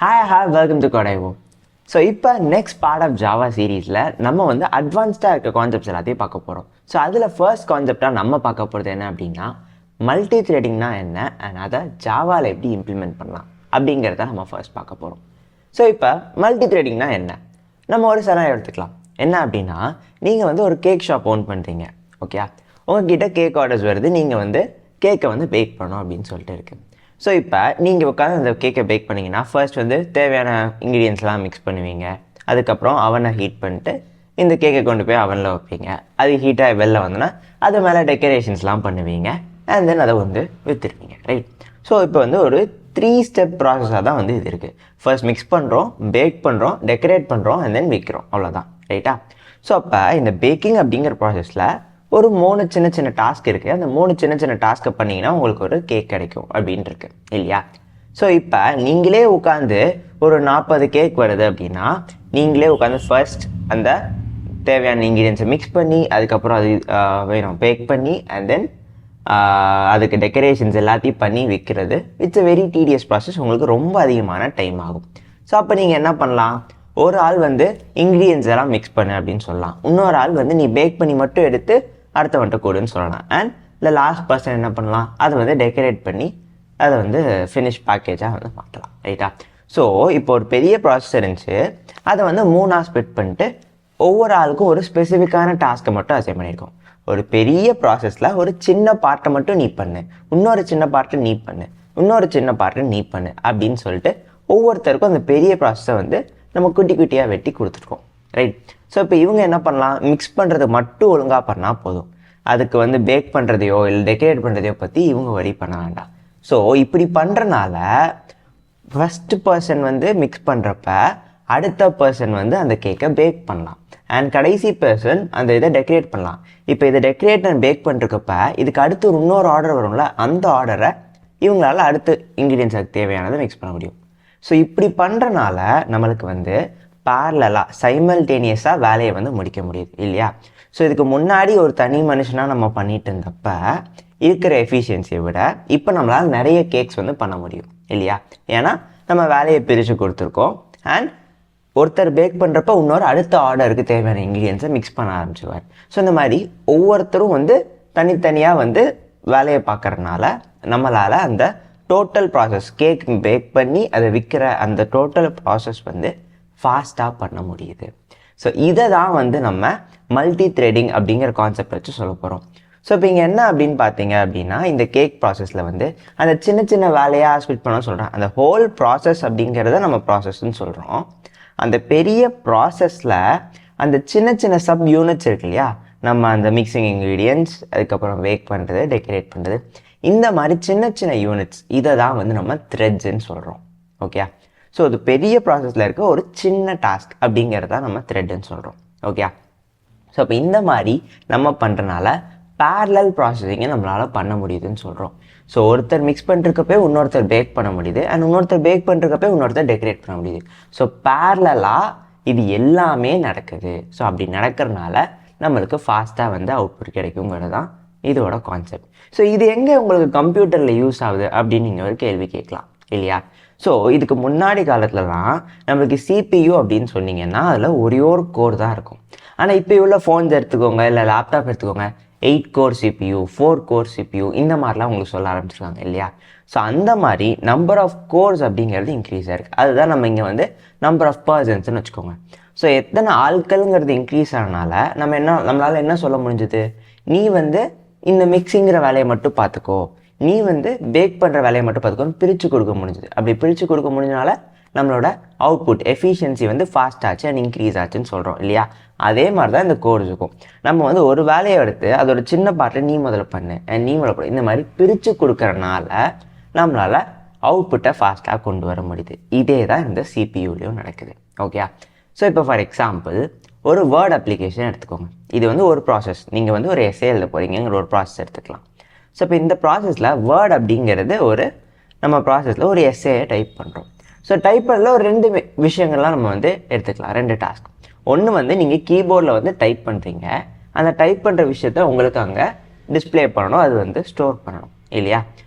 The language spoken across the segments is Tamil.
Welcome to Kodaivo. So, இப்போ next part of Java சீரீஸில் நம்ம வந்து அட்வான்ஸ்டாக இருக்க கான்செப்ட்ஸ் எல்லாத்தையும் பார்க்க போகிறோம். ஸோ அதில் ஃபர்ஸ்ட் கான்செப்டாக நம்ம பார்க்க போகிறது என்ன அப்படின்னா மல்டி த்ரெடிங்னா என்ன அண்ட் அதை ஜாவாவில் எப்படி இம்ப்ளிமெண்ட் பண்ணலாம் அப்படிங்கிறத நம்ம ஃபர்ஸ்ட் பார்க்க போகிறோம். ஸோ இப்போ மல்டி த்ரெடிங்னா என்ன, நம்ம ஒரு சரம் எடுத்துக்கலாம். என்ன அப்படின்னா நீங்கள் வந்து ஒரு கேக் ஷாப் ஓன் பண்ணுறீங்க, ஓகே, உங்ககிட்ட கேக் ஆர்டர்ஸ் வருது, நீங்கள் வந்து கேக்கை வந்து பேக் பண்ணணும் அப்படின்னு சொல்லிட்டு இருக்குது. ஸோ இப்போ நீங்கள் உட்காந்து அந்த கேக்கை பேக் பண்ணிங்கன்னா ஃபர்ஸ்ட் வந்து தேவையான இன்க்ரீடியன்ஸ்லாம் மிக்ஸ் பண்ணுவீங்க. அதுக்கப்புறம் அவனை ஹீட் பண்ணிட்டு இந்த கேக்கை கொண்டு போய் அவனில் வைப்பீங்க. அது ஹீட்டாக வெளில வந்தோன்னா அது மேலே டெக்கரேஷன்ஸ்லாம் பண்ணுவீங்க அண்ட் தென் அதை வந்து விற்றுருவீங்க, ரைட்? ஸோ இப்போ வந்து ஒரு 3 ஸ்டெப் ப்ராசஸாக தான் வந்து இது இருக்குது. ஃபர்ஸ்ட் மிக்ஸ் பண்ணுறோம், பேக் பண்ணுறோம், டெக்கரேட் பண்ணுறோம் அண்ட் தென் விற்கிறோம், அவ்வளோதான், ரைட்டா? ஸோ அப்போ இந்த பேக்கிங் அப்படிங்கிற ப்ராசஸில் ஒரு 3 சின்ன சின்ன டாஸ்க் இருக்குது. அந்த 3 சின்ன சின்ன டாஸ்க்கை பண்ணிங்கன்னா உங்களுக்கு ஒரு கேக் கிடைக்கும் அப்படின்ட்டு இருக்கு இல்லையா? ஸோ இப்போ நீங்களே உட்காந்து ஒரு 40 கேக் வருது அப்படின்னா நீங்களே உட்காந்து ஃபர்ஸ்ட் அந்த தேவையான இன்க்ரீடியன்ஸை மிக்ஸ் பண்ணி அதுக்கப்புறம் அது வேணும் பேக் பண்ணி அண்ட் தென் அதுக்கு டெக்கரேஷன்ஸ் எல்லாத்தையும் பண்ணி விற்கிறது it's a very tedious process. உங்களுக்கு ரொம்ப அதிகமான டைம் ஆகும். ஸோ அப்போ நீங்கள் என்ன பண்ணலாம், ஒரு ஆள் வந்து இன்க்ரீடியன்ஸ் எல்லாம் மிக்ஸ் பண்ணு அப்படின்னு சொல்லலாம். இன்னொரு ஆள் வந்து நீ பேக் பண்ணி மட்டும் எடுத்து அடுத்தவன்ட்ட கூடுன்னு சொல்லலாம். அண்ட் இல்லை லாஸ்ட் பர்சன் என்ன பண்ணலாம், அதை வந்து டெக்கரேட் பண்ணி அதை வந்து ஃபினிஷ் பேக்கேஜாக வந்து மாற்றலாம், ரைட்டா? ஸோ இப்போ ஒரு பெரிய ப்ராசஸ் இருந்துச்சு, அதை வந்து 3ஆக ஸ்ப்ளிட் பண்ணிட்டு ஒவ்வொரு ஆளுக்கும் ஒரு ஸ்பெசிஃபிக்கான டாஸ்க்கை மட்டும் அசைன் பண்ணியிருக்கோம். ஒரு பெரிய ப்ராசஸில் ஒரு சின்ன பார்ட்டை மட்டும் நீ பண்ணு, இன்னொரு சின்ன பார்ட்டை நீ பண்ணு, இன்னொரு சின்ன பார்ட்டை நீ பண்ணு அப்படின்னு சொல்லிட்டு ஒவ்வொருத்தருக்கும் அந்த பெரிய ப்ராசஸை வந்து நம்ம குட்டி குட்டியாக வெட்டி கொடுத்துருக்கோம், ரைட்? ஸோ இப்போ இவங்க என்ன பண்ணலாம், மிக்ஸ் பண்ணுறது மட்டும் ஒழுங்காக பண்ணால் போதும். அதுக்கு வந்து பேக் பண்ணுறதையோ இல்லை டெக்கரேட் பண்ணுறதையோ பற்றி இவங்க வரி பண்ண வேண்டாம். ஸோ இப்படி பண்ணுறனால ஃபஸ்ட்டு பர்சன் வந்து மிக்ஸ் பண்ணுறப்ப அடுத்த பர்சன் வந்து அந்த கேக்கை பேக் பண்ணலாம் அண்ட் கடைசி பர்சன் அந்த இதை டெக்கரேட் பண்ணலாம். இப்போ இதை டெக்கரேட் அண்ட் பேக் பண்ணுறப்ப இதுக்கு அடுத்து ஒரு இன்னொரு ஆர்டர் வரும்ல, அந்த ஆர்டரை இவங்களால அடுத்து இன்க்ரீடியன்ஸுக்கு தேவையானதை மிக்ஸ் பண்ண முடியும். ஸோ இப்படி பண்ணுறனால நம்மளுக்கு வந்து பேரலாக சைமல்டேனியஸாக வேலையை வந்து முடிக்க முடியுது இல்லையா? ஸோ இதுக்கு முன்னாடி ஒரு தனி மனுஷனாக நம்ம பண்ணிட்டு இருந்தப்ப இருக்கிற எஃபிஷியன்சியை விட இப்போ நம்மளால் நிறைய கேக்ஸ் வந்து பண்ண முடியும் இல்லையா? ஏன்னா நம்ம வேலையை பிரித்து கொடுத்துருக்கோம் அண்ட் ஒருத்தர் பேக் பண்ணுறப்ப இன்னொரு அடுத்த ஆர்டருக்கு தேவையான இன்க்ரீடியன்ஸை மிக்ஸ் பண்ண ஆரம்பிச்சுவார். ஸோ இந்த மாதிரி ஒவ்வொருத்தரும் வந்து தனித்தனியாக வந்து வேலையை பார்க்குறதுனால நம்மளால் அந்த டோட்டல் ப்ராசஸ் கேக் பேக் பண்ணி அதை விற்கிற அந்த டோட்டல் ப்ராசஸ் வந்து ஃபாஸ்ட்டாக பண்ண முடியுது. ஸோ இதை தான் வந்து நம்ம மல்டி த்ரெடிங் அப்படிங்கிற கான்செப்ட் வச்சு சொல்ல போகிறோம். ஸோ இப்போ இங்கே என்ன அப்படின்னு பார்த்தீங்க அப்படின்னா இந்த கேக் ப்ராசஸில் வந்து அந்த சின்ன சின்ன வேலையாக ஸ்பிட் பண்ண சொல்கிறேன். அந்த ஹோல் ப்ராசஸ் அப்படிங்கிறத நம்ம ப்ராசஸ்ன்னு சொல்கிறோம். அந்த பெரிய ப்ராசஸில் அந்த சின்ன சின்ன சப் யூனிட்ஸ் இருக்கு இல்லையா, நம்ம அந்த மிக்சிங் இன்க்ரீடியன்ஸ் அதுக்கப்புறம் பேக் பண்ணுறது டெக்கரேட் பண்ணுறது இந்த மாதிரி சின்ன சின்ன யூனிட்ஸ் இதை தான் வந்து நம்ம த்ரெட்ஸ்ன்னு சொல்கிறோம், ஓகே? ஸோ அது பெரிய ப்ராசஸில் இருக்க ஒரு சின்ன டாஸ்க் அப்படிங்கிறத நம்ம த்ரெட்னு சொல்கிறோம், ஓகே? ஸோ இப்போ இந்த மாதிரி நம்ம பண்ணுறனால பேரலல் ப்ராசஸிங்கை நம்மளால் பண்ண முடியுதுன்னு சொல்கிறோம். ஸோ ஒருத்தர் மிக்ஸ் பண்ணிருக்கப்போ இன்னொருத்தர் பேக் பண்ண முடியுது அண்ட் இன்னொருத்தர் பேக் பண்ணிருக்கப்போ இன்னொருத்தர் டெக்கரேட் பண்ண முடியுது. ஸோ பேரலாக இது எல்லாமே நடக்குது. ஸோ அப்படி நடக்கிறனால நம்மளுக்கு ஃபாஸ்ட்டாக வந்து அவுட்புட் கிடைக்குங்கிறது தான் இதோட கான்செப்ட். ஸோ இது எங்கே உங்களுக்கு கம்ப்யூட்டரில் யூஸ் ஆகுது அப்படின்னு நீங்கள் ஒரு கேள்வி கேட்கலாம் இல்லையா? ஸோ இதுக்கு முன்னாடி காலத்துலலாம் நம்மளுக்கு CPU அப்படின்னு சொன்னீங்கன்னா அதில் ஒரே ஒரு கோர் தான் இருக்கும். ஆனால் இப்போ உள்ள ஃபோன்ஸ் எடுத்துக்கோங்க இல்லை லேப்டாப் எடுத்துக்கோங்க, 8 கோர் CPU 4 கோர் CPU இந்த மாதிரிலாம் உங்களுக்கு சொல்ல ஆரம்பிச்சிருக்காங்க இல்லையா? ஸோ அந்த மாதிரி நம்பர் ஆஃப் கோர்ஸ் அப்படிங்கிறது இன்க்ரீஸ் ஆகிருக்கு. அதுதான் நம்ம இங்கே வந்து நம்பர் ஆஃப் பர்சன்ஸ்ன்னு வச்சுக்கோங்க. ஸோ எத்தனை ஆட்கள்ங்கிறது இன்க்ரீஸ் ஆனனால நம்மளால் என்ன சொல்ல முடிஞ்சுது, நீ வந்து இந்த மிக்சிங்கிற வேலையை மட்டும் பார்த்துக்கோ, நீ வந்து பேக் பண்ணுற வேலையை மட்டும் பார்த்துக்கோன்னு பிரித்து கொடுக்க முடிஞ்சுது. அப்படி பிரித்து கொடுக்க முடிஞ்சனால நம்மளோட அவுட்புட் எஃபிஷியன்சி வந்து ஃபாஸ்ட் ஆச்சு அண்ட் இன்க்ரீஸ் ஆச்சுன்னு சொல்கிறோம் இல்லையா? அதே மாதிரி தான் இந்த கோர்ஸ் இருக்கும். நம்ம வந்து ஒரு வேலையை எடுத்து அதோட சின்ன பார்ட்டை நீ முதல்ல பண்ணு அண்ட் நீ முதல்ல பண்ணு, இந்த மாதிரி பிரித்து கொடுக்கறனால நம்மளால் அவுட்புட்டை ஃபாஸ்ட்டாக கொண்டு வர முடியுது. இதே தான் இந்த CPUலையும் நடக்குது, ஓகே? ஸோ இப்போ ஃபார் எக்ஸாம்பிள் ஒரு வேர்ட் அப்ளிகேஷன் எடுத்துக்கோங்க. இது வந்து ஒரு ப்ராசஸ், நீங்கள் வந்து ஒரு எஸ்ஏ எழுத போகிறீங்கிற ஒரு ப்ராசஸ் எடுத்துக்கலாம். ஸோ இப்போ இந்த ப்ராசஸில் வேர்ட் அப்படிங்கிறது நம்ம ப்ராசஸில் ஒரு எஸ்ஏயை டைப் பண்ணுறோம். ஸோ டைப் பண்ணல ஒரு 2 விஷயங்கள்லாம் நம்ம வந்து எடுத்துக்கலாம், 2 டாஸ்க். ஒன்று வந்து நீங்கள் கீபோர்டில் வந்து டைப் பண்ணுறீங்க, அந்த டைப் பண்ணுற விஷயத்த உங்களுக்கு அங்கே டிஸ்பிளே பண்ணணும், அது வந்து ஸ்டோர் பண்ணணும் இல்லையா?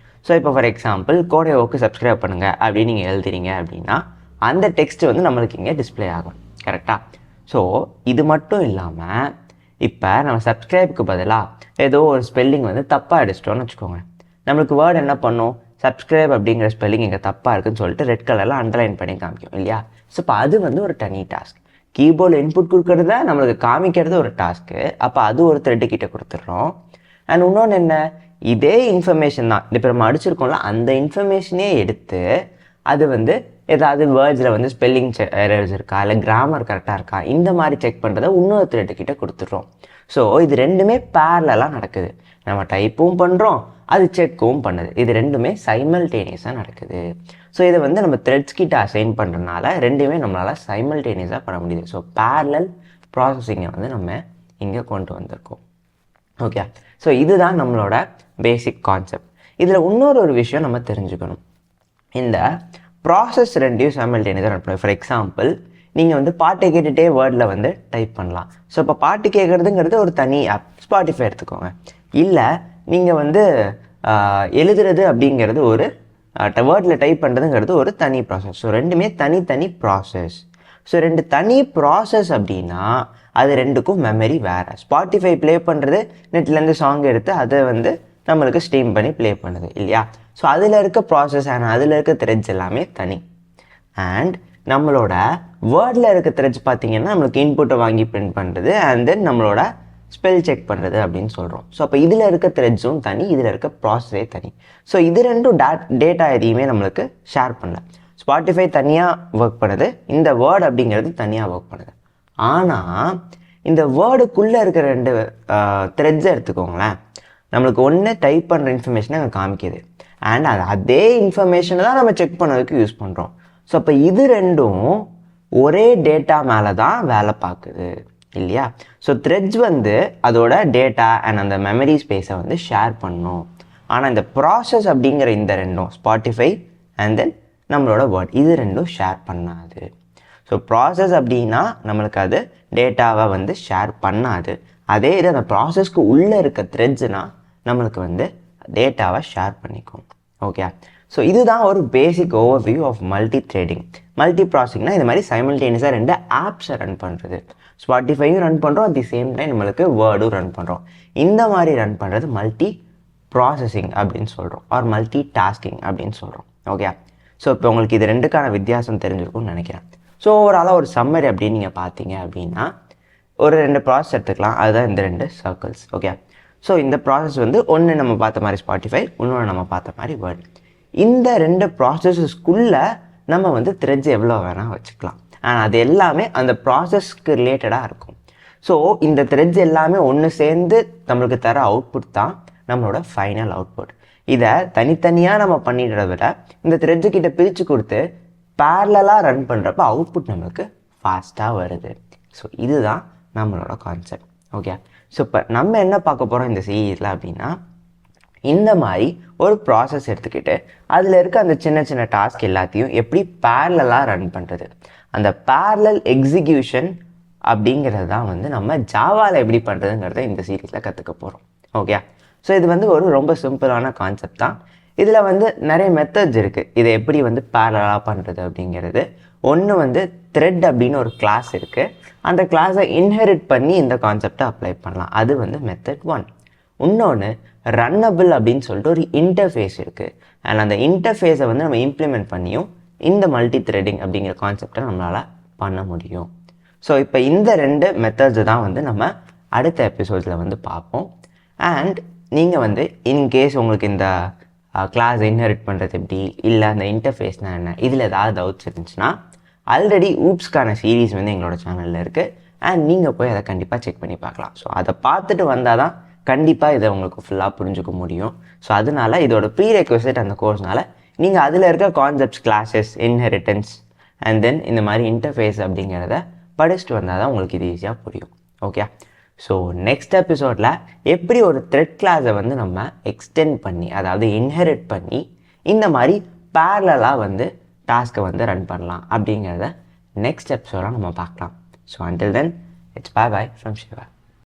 ஸோ இப்போ ஃபார் எக்ஸாம்பிள் கோடையோவுக்கு சப்ஸ்கிரைப் பண்ணுங்கள் அப்படின்னு நீங்கள் எழுதுறீங்க அப்படின்னா அந்த டெக்ஸ்ட் வந்து நம்மளுக்கு இங்கே டிஸ்பிளே ஆகும். கரெக்டாக? ஸோ இது மட்டும் இல்லாமல் இப்போ நம்ம சப்ஸ்கிரைபுக்கு பதிலாக ஏதோ ஒரு ஸ்பெல்லிங் வந்து தப்பாக அடிச்சிட்டோன்னு வச்சுக்கோங்க. நம்மளுக்கு வேர்டு என்ன பண்ணும், சப்ஸ்கிரைப் அப்படிங்கிற ஸ்பெல்லிங் இங்கே தப்பாக இருக்குன்னு சொல்லிட்டு ரெட் கலரில் அண்டர்லைன் பண்ணி காமிக்கும் இல்லையா? ஸோ இப்போ அது வந்து ஒரு தனி டாஸ்க். கீபோர்டில் இன்புட் கொடுக்கறத நம்மளுக்கு காமிக்கிறது ஒரு டாஸ்க்கு. அப்போ அது ஒரு த்ரெட்டு கிட்ட கொடுத்துட்றோம். அண்ட் இன்னொன்று என்ன, இதே இன்ஃபர்மேஷன் தான் இப்போ நம்ம அடிச்சிருக்கோம்ல, அந்த இன்ஃபர்மேஷனே எடுத்து அது வந்து ஏதாவது வேர்ட்ஸில் வந்து ஸ்பெல்லிங் எரர்ஸ் இருக்கா, இல்லை கிராமர் கரெக்டாக இருக்கா, இந்த மாதிரி செக் பண்ணுறத இன்னொரு த்ரெட்டு கிட்ட கொடுத்துட்றோம். ஸோ இது ரெண்டுமே பேரலாக நடக்குது. நம்ம டைப்பும் பண்ணுறோம், அது செக்கும் பண்ணுது. இது ரெண்டுமே சைமல்டேனியஸாக நடக்குது. ஸோ இதை வந்து நம்ம த்ரெட்ஸ் கிட்ட அசைன் பண்ணுறதுனால ரெண்டுமே நம்மளால் சைமல்டேனியஸாக பண்ண முடியுது. ஸோ பேரலல் ப்ராசஸிங்கை வந்து நம்ம இங்கே கொண்டு வந்திருக்கோம். ஓகே, ஸோ இதுதான் நம்மளோட பேசிக் கான்செப்ட். இதில் இன்னொரு விஷயம் நம்ம தெரிஞ்சுக்கணும். இந்த ப்ராசஸ் ரெண்டையும் சைமல்டேனியஸாக ரன் பண்ணுவோம். ஃபார் எக்ஸாம்பிள், நீங்கள் வந்து பாட்டை கேட்டுகிட்டே வேர்டில் வந்து டைப் பண்ணலாம். ஸோ இப்போ பாட்டு கேட்குறதுங்கிறது ஒரு தனி ஆப், ஸ்பாட்டிஃபை எடுத்துக்கோங்க. இல்லை நீங்கள் வந்து எழுதுறது அப்படிங்கிறது ஒரு வேர்டில் டைப் பண்ணுறதுங்கிறது ஒரு தனி ப்ராசஸ். ஸோ ரெண்டுமே தனித்தனி ப்ராசஸ். ஸோ ரெண்டு தனி ப்ராசஸ் அப்படின்னா அது ரெண்டுக்கும் மெமரி வேறு. ஸ்பாட்டிஃபை ப்ளே பண்ணுறது நெட்லேருந்து சாங் எடுத்து அதை வந்து நம்மளுக்கு ஸ்ட்ரீம் பண்ணி ப்ளே பண்ணுது இல்லையா? ஸோ அதில் இருக்க ப்ராசஸ் அண்ட் அதில் இருக்க த்ரெட்ஸ் எல்லாமே தனி. அண்ட் நம்மளோட வேர்டில் இருக்க த்ரெட்ஸ் பார்த்திங்கன்னா நம்மளுக்கு இன்புட்டை வாங்கி பிரிண்ட் பண்ணுறது அண்ட் தென் நம்மளோட ஸ்பெல் செக் பண்ணுறது அப்படின்னு சொல்கிறோம். ஸோ அப்போ இதில் இருக்க த்ரெட்ஸும் தனி, இதில் இருக்க ப்ராசஸே தனி. ஸோ இது ரெண்டும் டேட்டா எதையுமே நம்மளுக்கு ஷேர் பண்ணல. ஸ்பாட்டிஃபை தனியாக ஒர்க் பண்ணுது, இந்த வேர்டு அப்படிங்கிறது தனியாக ஒர்க் பண்ணுது. ஆனால் இந்த வேர்டுக்குள்ளே இருக்கிற ரெண்டு த்ரெட்ஸை எடுத்துக்கோங்களேன். நம்மளுக்கு ஒன்று டைப் பண்ணுற இன்ஃபர்மேஷனை அங்கே காமிக்குது அண்ட் அதே இன்ஃபர்மேஷனை தான் நம்ம செக் பண்ணதுக்கு யூஸ் பண்ணுறோம். ஸோ அப்போ இது ரெண்டும் ஒரே டேட்டா மேலே தான் வேலை பார்க்குது இல்லையா? ஸோ த்ரெட்ஸ் வந்து அதோட டேட்டா அண்ட் அந்த மெமரி ஸ்பேஸை வந்து ஷேர் பண்ணணும். ஆனால் இந்த ப்ராசஸ் அப்படிங்கிற இந்த ரெண்டும், ஸ்பாட்டிஃபை அண்ட் தென் நம்மளோட வேர்ட், இது ரெண்டும் ஷேர் பண்ணாது. ஸோ ப்ராசஸ் அப்படின்னா நம்மளுக்கு அது டேட்டாவை வந்து ஷேர் பண்ணாது. அதே இது அந்த ப்ராசஸ்க்கு உள்ளே இருக்க த்ரெட்ஸ்னால் நம்மளுக்கு வந்து டேட்டாவை ஷேர் பண்ணிக்கும். ஓகே, ஸோ இதுதான் ஒரு basic overview of multi threading. Multi ப்ராசஸிங்னா இது மாதிரி சைமல்டேனியஸாக ரெண்டு ஆப்ஸை ரன் பண்ணுறது. ஸ்பாட்டிஃபையும் ரன் பண்ணுறோம், அட் தி சேம் டைம் நம்மளுக்கு வேர்டும் ரன் பண்ணுறோம். இந்த மாதிரி ரன் பண்ணுறது மல்டி ப்ராசஸிங் அப்படின்னு சொல்கிறோம், ஆர் மல்டி டாஸ்கிங் அப்படின்னு சொல்கிறோம். ஓகே, ஸோ இப்போ உங்களுக்கு இது ரெண்டுக்கான வித்தியாசம் தெரிஞ்சிருக்கும்னு நினைக்கிறேன். ஸோ ஓவராலாக ஒரு சம்மரி அப்படின்னு நீங்கள் பார்த்தீங்க அப்படின்னா ஒரு ரெண்டு ப்ராசஸ் எடுத்துக்கலாம். அதுதான் இந்த ரெண்டு சர்க்கிள்ஸ். ஓகே, ஸோ இந்த ப்ராசஸ் வந்து ஒன்று நம்ம பார்த்த மாதிரி ஸ்பாட்டிஃபை, இன்னொன்று நம்ம பார்த்த மாதிரி வேர்ட். இந்த ரெண்டு ப்ராசஸஸ்க்குள்ளே நம்ம வந்து த்ரெட்ஸ் எவ்வளோ வேணால் வச்சுக்கலாம். ஆனால் அது எல்லாமே அந்த ப்ராசஸ்க்கு ரிலேட்டடாக இருக்கும். ஸோ இந்த த்ரெட்ஸ் எல்லாமே ஒன்று சேர்ந்து நம்மளுக்கு தர அவுட்புட் தான் நம்மளோட ஃபைனல் அவுட்புட். இதை தனித்தனியாக நம்ம பண்ணிடுறத விட இந்த த்ரெட்ஸுக்கிட்ட பிரித்து கொடுத்து பேரலாக ரன் பண்ணுறப்ப அவுட்புட் நம்மளுக்கு ஃபாஸ்ட்டாக வருது. ஸோ இதுதான் நம்மளோட கான்செப்ட். ஓகே, ஸோ இப்போ நம்ம என்ன பார்க்க போகிறோம் இந்த சீரீஸில் அப்படின்னா, இந்த மாதிரி ஒரு ப்ராசஸ் எடுத்துக்கிட்டு அதில் இருக்க அந்த சின்ன சின்ன டாஸ்க் எல்லாத்தையும் எப்படி பேரலாக ரன் பண்ணுறது, அந்த பேரலல் எக்ஸிக்யூஷன் அப்படிங்கிறது தான் வந்து நம்ம ஜாவாவில் எப்படி பண்ணுறதுங்கிறத இந்த சீரீஸில் கற்றுக்க போகிறோம். ஓகே, ஸோ இது வந்து ஒரு ரொம்ப சிம்பிளான கான்செப்ட் தான். இதில் வந்து நிறைய மெத்தட்ஸ் இருக்குது இதை எப்படி வந்து பேரலாக பண்ணுறது அப்படிங்கிறது. ஒன்று வந்து த்ரெட் அப்படின்னு ஒரு கிளாஸ் இருக்குது, அந்த கிளாஸை இன்ஹெரிட் பண்ணி இந்த கான்செப்டை அப்ளை பண்ணலாம். அது வந்து மெத்தட் 1. இன்னொன்று ரன்னபிள் அப்படின்னு சொல்லிட்டு ஒரு இன்டர்ஃபேஸ் இருக்குது. அண்ட் அந்த இன்டர்ஃபேஸை வந்து நம்ம இம்ப்ளிமெண்ட் பண்ணியும் இந்த மல்டி த்ரெடிங் அப்படிங்கிற கான்செப்டை நம்மளால் பண்ண முடியும். ஸோ இப்போ இந்த ரெண்டு மெத்தட்ஸை தான் வந்து நம்ம அடுத்த எபிசோட்ஸில் வந்து பார்ப்போம். அண்ட் நீங்கள் வந்து இன்கேஸ் உங்களுக்கு இந்த கிளாஸ் இன்ஹெரிட் பண்ணுறது எப்படி, இல்லை அந்த இன்டர்ஃபேஸ்னால் என்ன, இதில் ஏதாவது டவுட்ஸ் இருந்துச்சுன்னா ஆல்ரெடி ஊப்ஸ்க்கான சீரீஸ் வந்து எங்களோட சேனலில் இருக்குது. அண்ட் நீங்கள் போய் அதை கண்டிப்பாக செக் பண்ணி பார்க்கலாம். ஸோ அதை பார்த்துட்டு வந்தால் தான் கண்டிப்பாக இதை உங்களுக்கு ஃபுல்லாக புரிஞ்சுக்க முடியும். ஸோ அதனால இதோட ப்ரீ ரெக்வசிட் அந்த கோர்ஸ்னால் நீங்கள் அதில் இருக்க concepts, classes, inheritance and then இந்த மாதிரி இன்டர்ஃபேஸ் அப்படிங்கிறத படிச்சுட்டு வந்தால் தான் உங்களுக்கு இது ஈஸியாக புரியும். ஓகே, ஸோ நெக்ஸ்ட் எபிசோடில் எப்படி ஒரு த்ரெட் கிளாஸை வந்து நம்ம எக்ஸ்டெண்ட் பண்ணி, அதாவது இன்ஹெரிட் பண்ணி இந்த மாதிரி பேரலாக வந்து டாஸ்க்கை வந்து ரன் பண்ணலாம் அப்படிங்கிறத நெக்ஸ்ட் எபிசோடாக நம்ம பார்க்கலாம். So until then it's bye from Siva.